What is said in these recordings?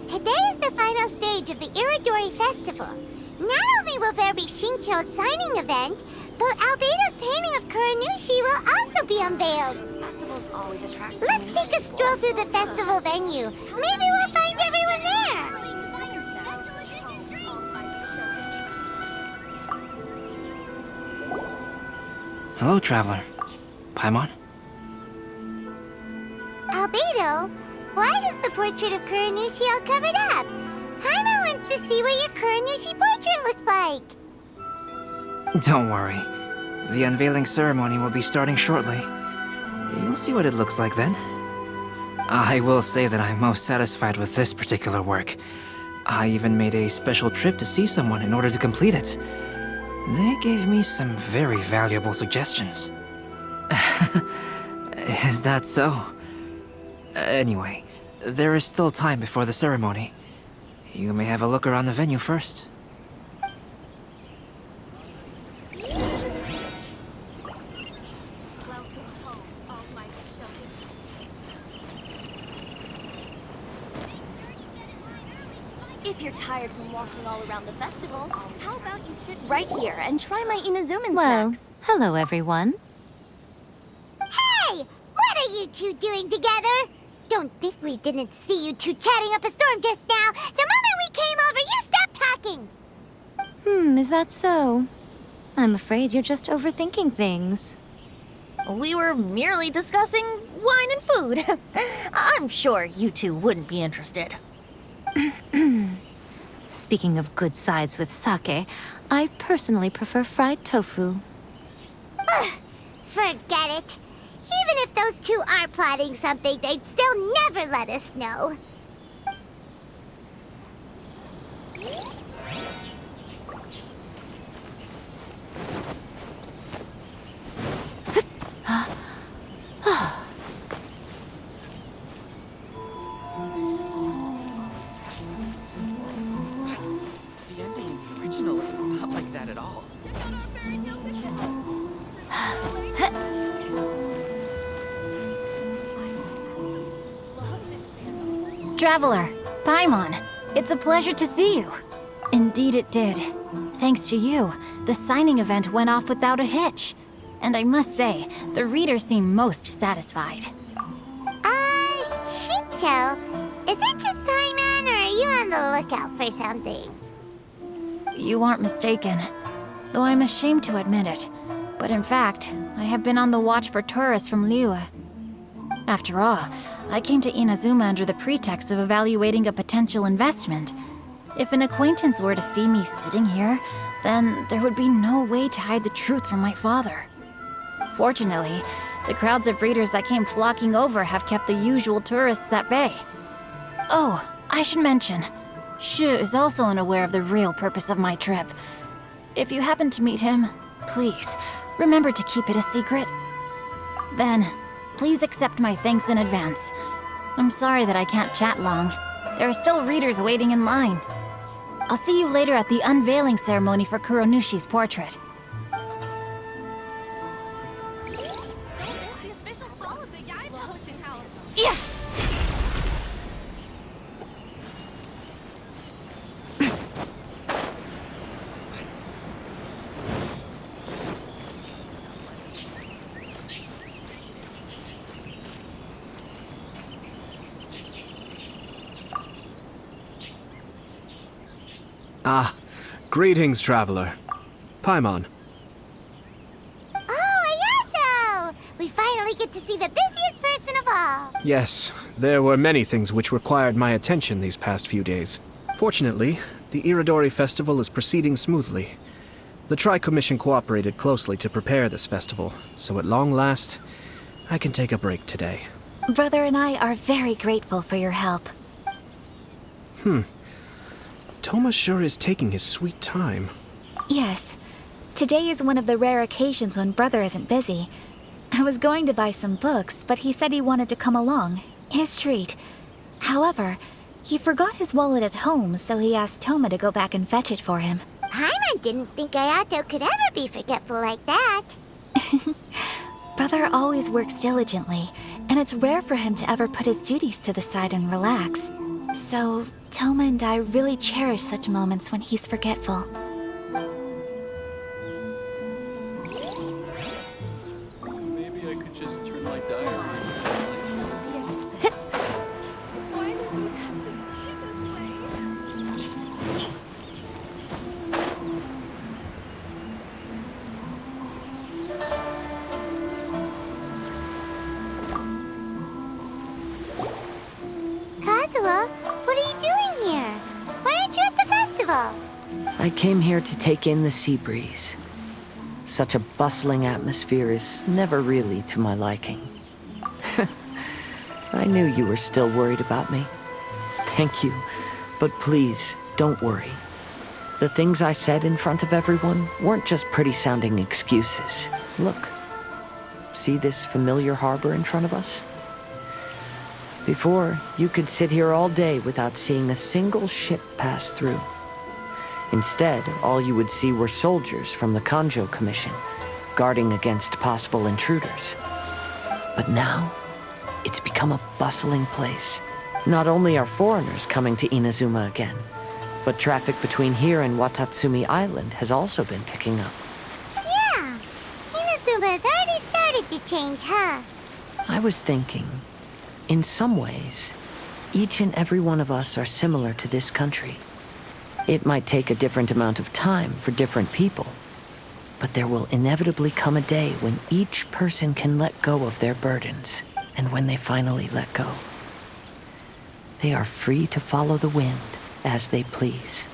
Today is the final stage of the Iridori Festival. Not only will there be Shincho's signing event, but Albedo's painting of Kuranushi will also be unveiled. Festivals always attract. Let's take a stroll through the festival venue. Maybe we'll find everyone there. Hello, traveler. Paimon? Albedo, why is the portrait of Kuranushi all covered up? Paimon wants to see what your Kuranushi portrait looks like. Don't worry. The unveiling ceremony will be starting shortly. You'll see what it looks like then. I will say that I'm most satisfied with this particular work. I even made a special trip to see someone in order to complete it. They gave me some very valuable suggestions. Is that so? Anyway, there is still time before the ceremony. You may have a look around the venue first. If you're tired from walking all around the festival, how about you sit right here and try my Inazuman Well, snacks? hello everyone. Hey! What are you two doing together? Don't think we didn't see you two chatting up a storm just now. The moment we came over, you stopped talking. Is that so? I'm afraid you're just overthinking things. We were merely discussing wine and food. I'm sure you two wouldn't be interested. Speaking of good sides with sake, I personally prefer fried tofu. Ugh, forget it. Even if those two are plotting something, they'd still never let us know. The ending in the original is not like that at all. Traveler, Paimon, it's a pleasure to see you. Indeed it did. Thanks to you, the signing event went off without a hitch. And I must say, the readers seem most satisfied. Shinto, is it just Paimon, or are you on the lookout for something? You aren't mistaken, though I'm ashamed to admit it. But in fact, I have been on the watch for tourists from Liyue. After all, I came to Inazuma under the pretext of evaluating a potential investment. If an acquaintance were to see me sitting here, then there would be no way to hide the truth from my father. Fortunately, the crowds of readers that came flocking over have kept the usual tourists at bay. Oh, I should mention, Hues is also unaware of the real purpose of my trip. If you happen to meet him, please, remember to keep it a secret. Then, please accept my thanks in advance. I'm sorry that I can't chat long. There are still readers waiting in line. I'll see you later at the unveiling ceremony for Kuronushi's portrait. Yeah! Ah, greetings, traveler. Paimon. Oh, Ayato! We finally get to see the busiest person of all. Yes, there were many things which required my attention these past few days. Fortunately, the Iridori Festival is proceeding smoothly. The Tri-Commission cooperated closely to prepare this festival, so at long last, I can take a break today. Brother and I are very grateful for your help. Toma sure is taking his sweet time. Yes. Today is one of the rare occasions when Brother isn't busy. I was going to buy some books, but he said he wanted to come along. His treat. However, he forgot his wallet at home, so he asked Toma to go back and fetch it for him. Paimon didn't think Ayato could ever be forgetful like that. Brother always works diligently, and it's rare for him to ever put his duties to the side and relax. So, Toma and I really cherish such moments when he's forgetful. Maybe I could just turn my diary. Don't be upset. Why do things have to be this way? Kazuo, what are you doing here? Why aren't you at the festival? I came here to take in the sea breeze. Such a bustling atmosphere is never really to my liking. I knew you were still worried about me. Thank you, but please, don't worry. The things I said in front of everyone weren't just pretty-sounding excuses. Look, see this familiar harbor in front of us? Before, you could sit here all day without seeing a single ship pass through. Instead, all you would see were soldiers from the Kanjo Commission, guarding against possible intruders. But now, it's become a bustling place. Not only are foreigners coming to Inazuma again, but traffic between here and Watatsumi Island has also been picking up. Yeah, Inazuma has already started to change, huh? I was thinking, in some ways, each and every one of us are similar to this country. It might take a different amount of time for different people, but there will inevitably come a day when each person can let go of their burdens, and when they finally let go, they are free to follow the wind as they please.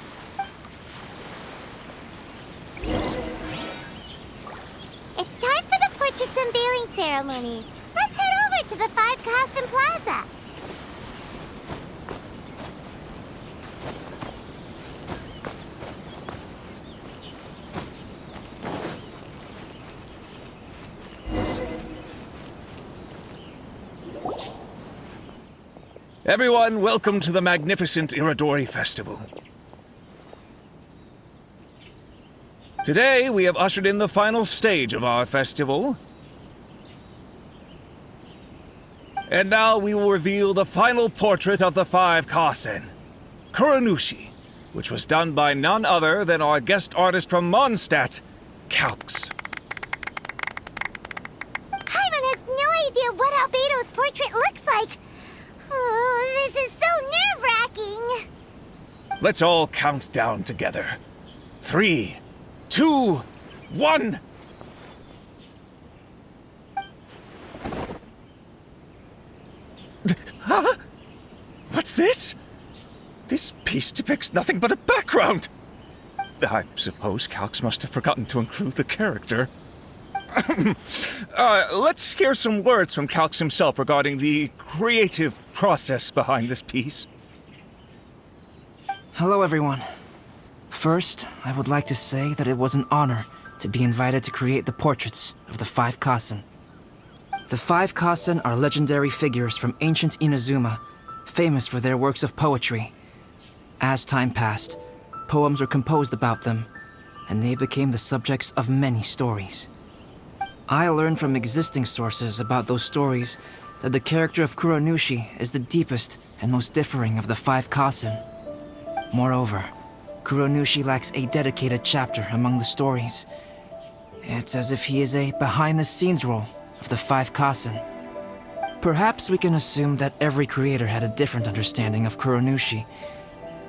It's time for the portraits unveiling ceremony. Let's head over to the 5 Kasen Plaza. Everyone, welcome to the magnificent Iridori Festival. Today, we have ushered in the final stage of our festival. And now we will reveal the final portrait of the 5 Kasen, Kuronushi, which was done by none other than our guest artist from Mondstadt, Calx. Paimon has no idea what Albedo's portrait looks like. Oh, this is so nerve-wracking. Let's all count down together. 3, 2, 1. Huh? What's this? This piece depicts nothing but a background. I suppose Calx must have forgotten to include the character. Let's hear some words from Calx himself regarding the creative process behind this piece. Hello, everyone. First, I would like to say that it was an honor to be invited to create the portraits of the 5 Kasen. The 5 Kasen are legendary figures from ancient Inazuma, famous for their works of poetry. As time passed, poems were composed about them, and they became the subjects of many stories. I learned from existing sources about those stories that the character of Kuronushi is the deepest and most differing of the 5 Kasen. Moreover, Kuronushi lacks a dedicated chapter among the stories. It's as if he is a behind-the-scenes role of the 5 Kasen. Perhaps we can assume that every creator had a different understanding of Kuronushi.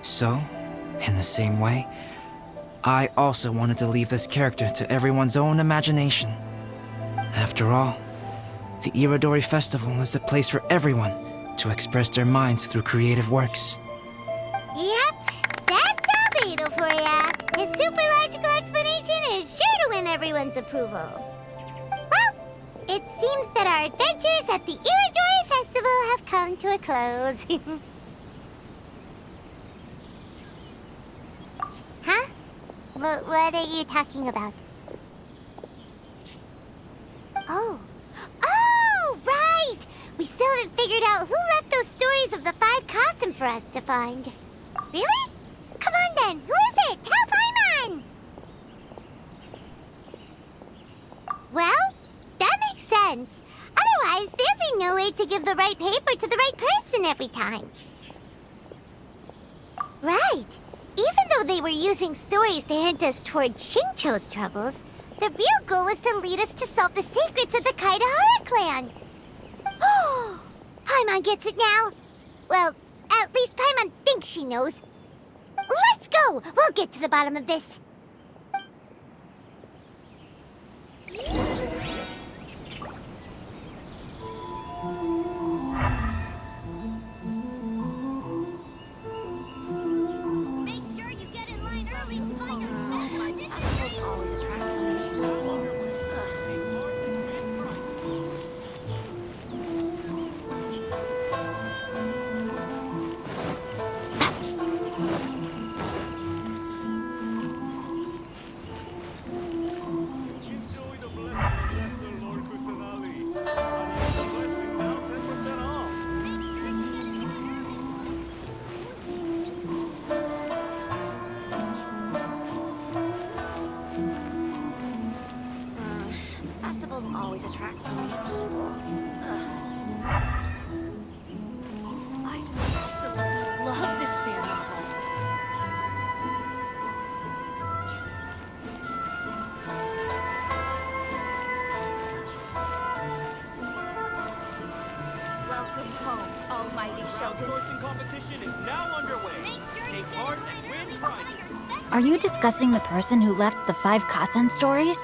So, in the same way, I also wanted to leave this character to everyone's own imagination. After all, the Iridori Festival is a place for everyone to express their minds through creative works. Yep, that's Albedo for ya. His super logical explanation is sure to win everyone's approval. Well, it seems that our adventures at the Iridori Festival have come to a close. What are you talking about? Oh. Oh, right! We still haven't figured out who left those stories of the 5 Kasen for us to find. Really? Come on then, who is it? Tell Paimon! Well, that makes sense. Otherwise, there'd be no way to give the right paper to the right person every time. Right. Even though they were using stories to hint us toward Shincho's troubles, the real goal was to lead us to solve the secrets of the Kaidahara clan. Oh, Paimon gets it now. Well, at least Paimon thinks she knows. Let's go! We'll get to the bottom of this. Make sure you get in line early to find our special edition. Always attract so many people. Enjoy the blessing, Lord Kusanali. And the blessing now 10% off. Make sure you get in line Festivals always attract so many people. I just absolutely love this fan novel. Welcome home, Almighty Shogun. Crowdsourcing competition is now underway. Make sure you Take get part in line and early win to find prizes. our special Are you edition. discussing the person who left the 5 Kasen stories?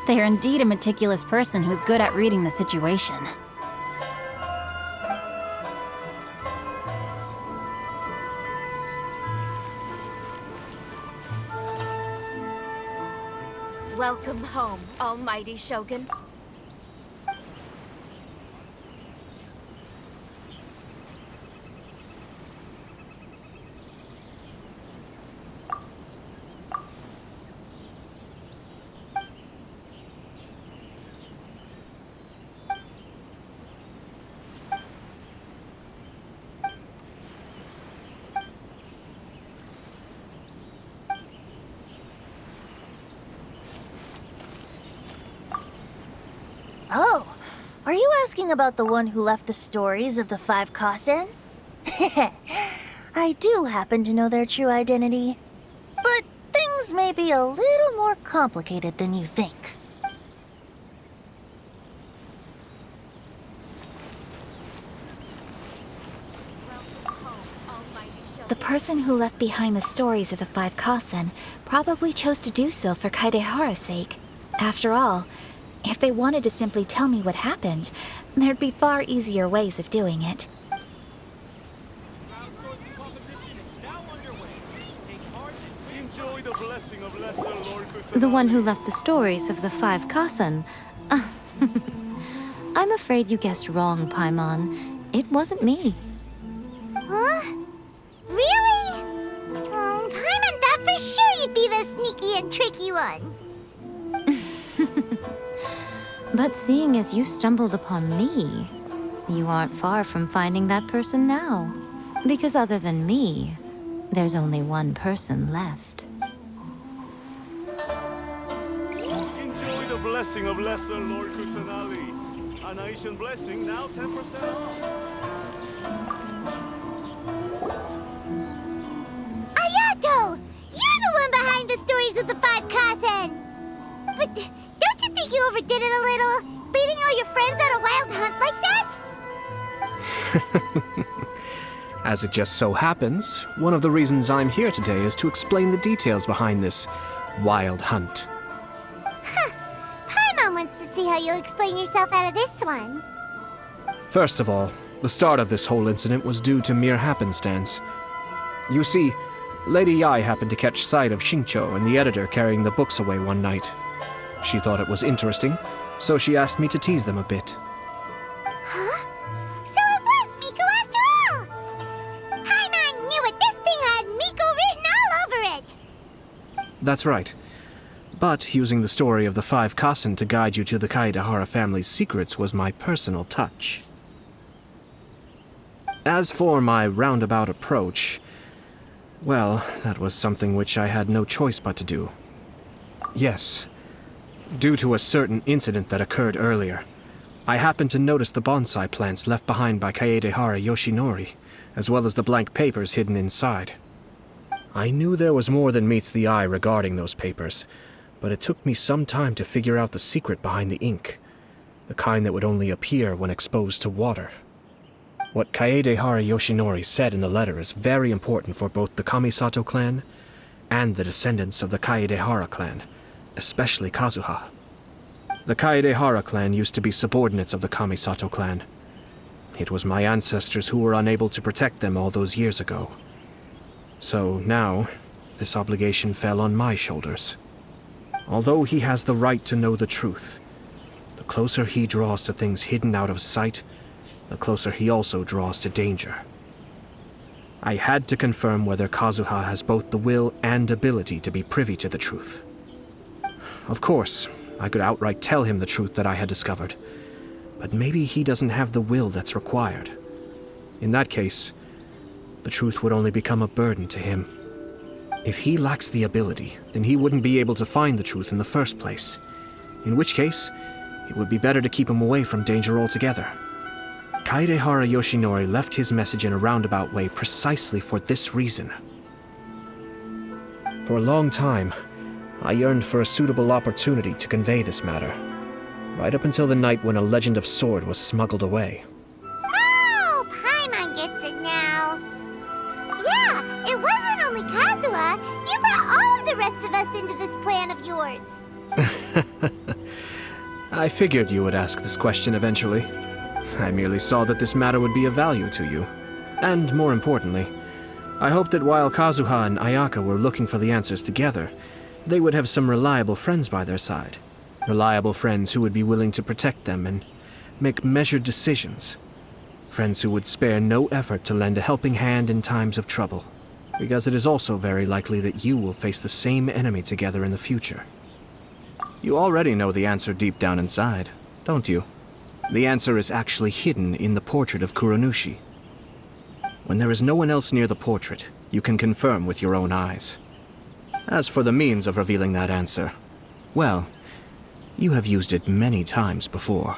They are indeed a meticulous person who's good at reading the situation. Welcome home, Almighty Shogun. Oh, are you asking about the one who left the stories of the 5 Kasen? I do happen to know their true identity, but things may be a little more complicated than you think. The person who left behind the stories of the 5 Kasen probably chose to do so for Kaidehara's sake. After all, if they wanted to simply tell me what happened, there'd be far easier ways of doing it. Crowdsourcing competition is now underway. Take part and enjoy the blessing of Lesser Lord Kusanali. The one who left the stories of the 5 Kasen. I'm afraid you guessed wrong, Paimon. It wasn't me. Huh? Really? Oh, Paimon thought for sure you'd be the sneaky and tricky one. But seeing as you stumbled upon me, you aren't far from finding that person now. Because other than me, there's only one person left. Enjoy the blessing of Lesser Lord Kusanali. An Asian blessing now 10% off. Ayato! You're the one behind the stories of the 5 Kasen! But don't you think you overdid it a little? Leading all your friends on a wild hunt like that? As it just so happens, one of the reasons I'm here today is to explain the details behind this wild hunt. Paimon wants to see how you'll explain yourself out of this one. First of all, the start of this whole incident was due to mere happenstance. You see, Lady Yai happened to catch sight of Shincho and the editor carrying the books away one night. She thought it was interesting, so she asked me to tease them a bit. Huh? So it was Miko after all! Paimon knew it! This thing had Miko written all over it! That's right. But using the story of the 5 Kasen to guide you to the Kaedehara family's secrets was my personal touch. As for my roundabout approach, well, that was something which I had no choice but to do. Yes, due to a certain incident that occurred earlier, I happened to notice the bonsai plants left behind by Kaedehara Yoshinori, as well as the blank papers hidden inside. I knew there was more than meets the eye regarding those papers, but it took me some time to figure out the secret behind the ink, the kind that would only appear when exposed to water. What Kaedehara Yoshinori said in the letter is very important for both the Kamisato clan and the descendants of the Kaedehara clan, especially Kazuha. The Kaedehara clan used to be subordinates of the Kamisato clan. It was my ancestors who were unable to protect them all those years ago. So now, this obligation fell on my shoulders. Although he has the right to know the truth, the closer he draws to things hidden out of sight, the closer he also draws to danger. I had to confirm whether Kazuha has both the will and ability to be privy to the truth. Of course, I could outright tell him the truth that I had discovered, but maybe he doesn't have the will that's required. In that case, the truth would only become a burden to him. If he lacks the ability, then he wouldn't be able to find the truth in the first place, in which case, it would be better to keep him away from danger altogether. Kaedehara Yoshinori left his message in a roundabout way precisely for this reason. For a long time, I yearned for a suitable opportunity to convey this matter, right up until the night when a legend of sword was smuggled away. Oh, Paimon gets it now. Yeah, it wasn't only Kazuha. You brought all of the rest of us into this plan of yours. I figured you would ask this question eventually. I merely saw that this matter would be of value to you. And more importantly, I hoped that while Kazuha and Ayaka were looking for the answers together, they would have some reliable friends by their side. Reliable friends who would be willing to protect them and make measured decisions. Friends who would spare no effort to lend a helping hand in times of trouble. Because it is also very likely that you will face the same enemy together in the future. You already know the answer deep down inside, don't you? The answer is actually hidden in the portrait of Kuronushi. When there is no one else near the portrait, you can confirm with your own eyes. As for the means of revealing that answer, well, you have used it many times before.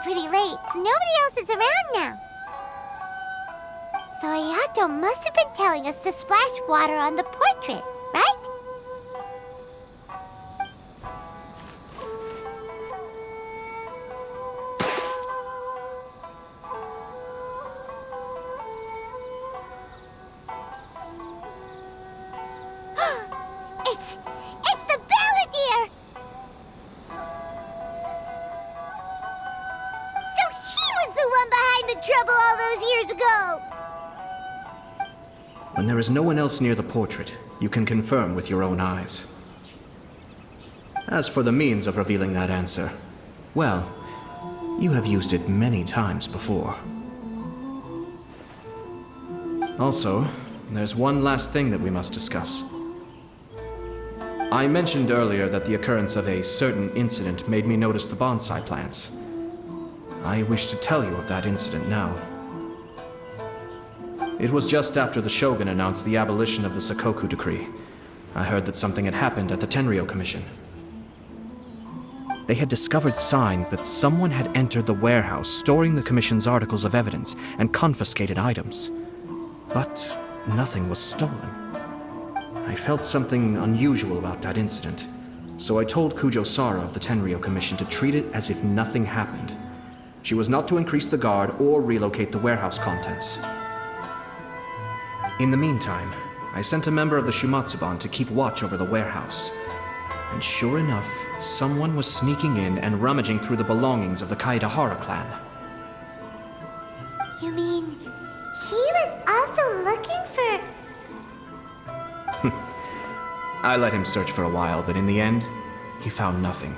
Pretty late, so nobody else is around now. So Ayato must have been telling us to splash water on the portrait, right? It's the Balladeer! The one behind the trouble all those years ago! When there is no one else near the portrait, you can confirm with your own eyes. As for the means of revealing that answer, well, you have used it many times before. Also, there's one last thing that we must discuss. I mentioned earlier that the occurrence of a certain incident made me notice the bonsai plants. I wish to tell you of that incident now. It was just after the Shogun announced the abolition of the Sakoku decree. I heard that something had happened at the Tenryou Commission. They had discovered signs that someone had entered the warehouse storing the Commission's articles of evidence and confiscated items. But nothing was stolen. I felt something unusual about that incident, so I told Kujo Sara of the Tenryou Commission to treat it as if nothing happened. She was not to increase the guard or relocate the warehouse contents. In the meantime, I sent a member of the Shumatsuban to keep watch over the warehouse. And sure enough, someone was sneaking in and rummaging through the belongings of the Kaidahara clan. You mean he was also looking for... I let him search for a while, but in the end, he found nothing.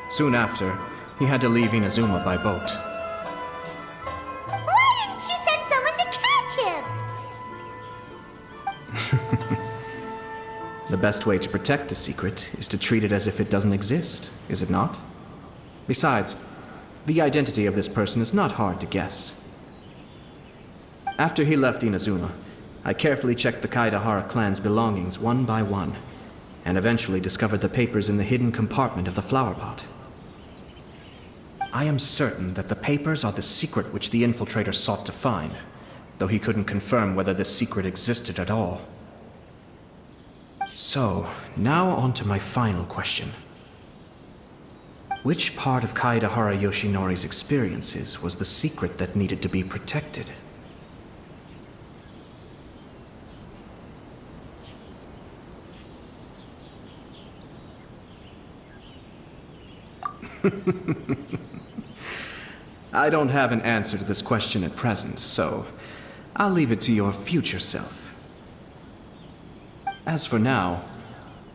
Soon after, he had to leave Inazuma by boat. Why didn't you send someone to catch him? The best way to protect a secret is to treat it as if it doesn't exist, is it not? Besides, the identity of this person is not hard to guess. After he left Inazuma, I carefully checked the Kaidahara clan's belongings one by one, and eventually discovered the papers in the hidden compartment of the flower pot. I am certain that the papers are the secret which the infiltrator sought to find, though he couldn't confirm whether this secret existed at all. So, now on to my final question. Which part of Kaidahara Yoshinori's experiences was the secret that needed to be protected? I don't have an answer to this question at present, so I'll leave it to your future self. As for now,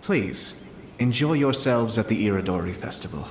please, enjoy yourselves at the Iridori Festival.